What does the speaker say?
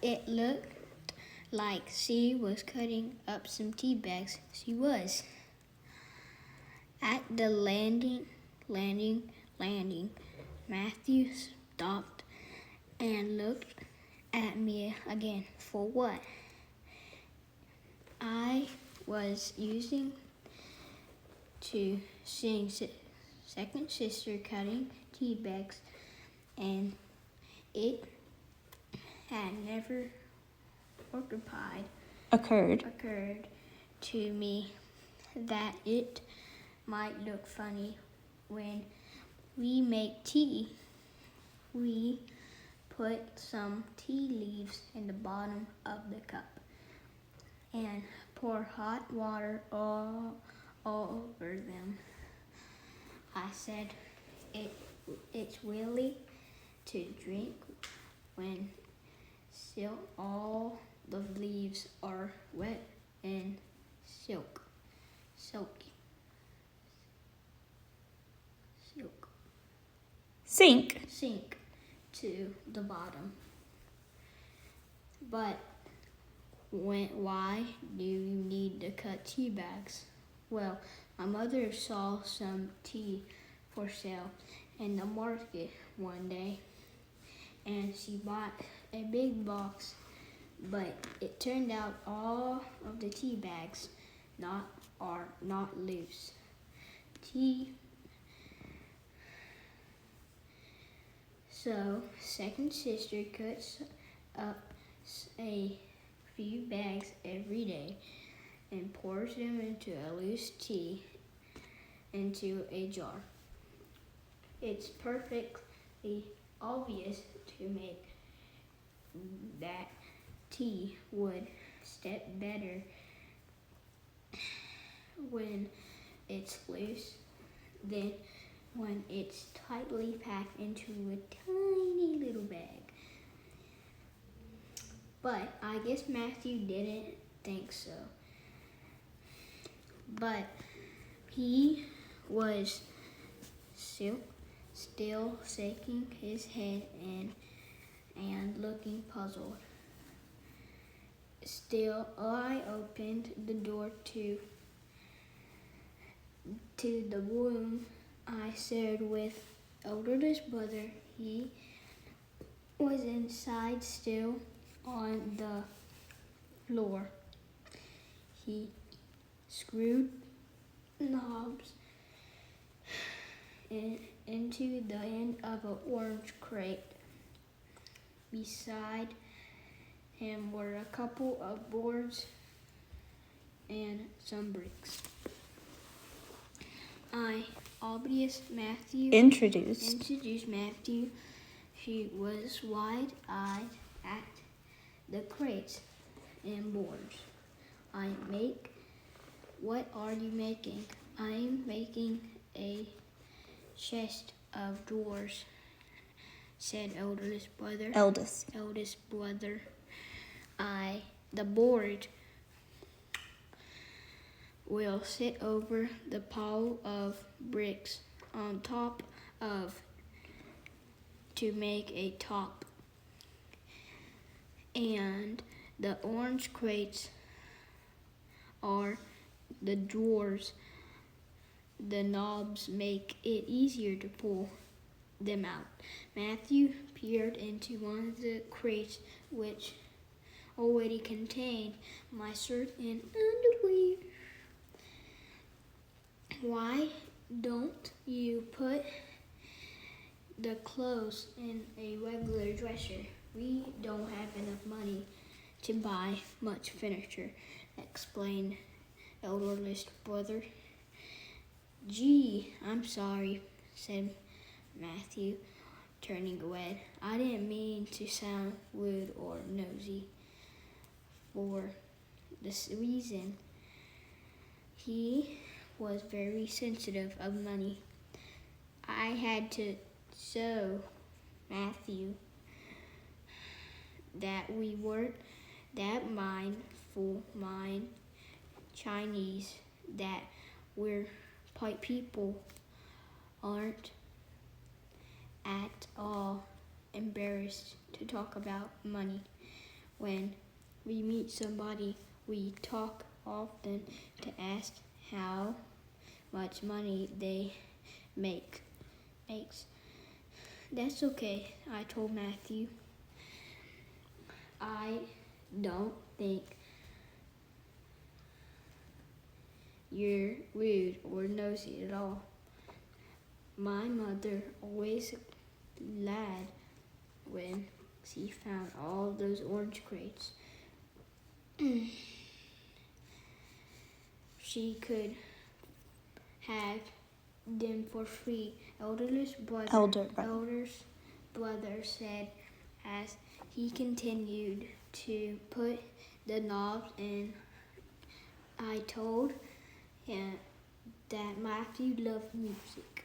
It looked like she was cutting up some tea bags. She was. At the landing, Matthew stopped and looked at me again. For what? I was using to seeing second sister cutting tea bags, and it had never occurred to me that it might look funny when we make tea. We put some tea leaves in the bottom of the cup and pour hot water all over them. I said it's really to drink when still all the leaves are wet and silky. Sink to the bottom. But why do you need to cut tea bags? Well, my mother saw some tea for sale in the market one day, and she bought a big box, but it turned out all of the tea bags are not loose. So second sister cuts up a few bags every day and pours them into a loose tea into a jar. It's perfectly obvious to make that tea would step better when it's loose than when it's tightly packed into a tiny little bag. But I guess Matthew didn't think so. But he was still shaking his head and looking puzzled. Still, I opened the door to the room I shared with oldest brother. He was inside, still on the floor. He screwed knobs into the end of an orange crate. Beside him were a couple of boards and some bricks. Introduced Matthew. He was wide-eyed at the crates and boards. What are you making? I'm making a chest of drawers, said eldest brother. The board will sit over the pile of bricks on top of to make a top. And the orange crates are the drawers. The knobs make it easier to pull them out. Matthew peered into one of the crates, which already contained my shirt and underwear. Why don't you put the clothes in a regular dresser? We don't have enough money to buy much furniture, explained eldest brother. Gee, I'm sorry, said Matthew, turning red. I didn't mean to sound rude or nosy. For this reason, he was very sensitive of money. I had to show Matthew that we weren't that mindful Chinese, that we're white people aren't at all embarrassed to talk about money. When we meet somebody, we talk often to ask how much money they makes. That's okay, I told Matthew. I don't think you're rude or nosy at all. My mother always glad when she found all those orange crates. She could have them for free. Elder's brother said as he continued to put the knobs in. I told him that Matthew loved music.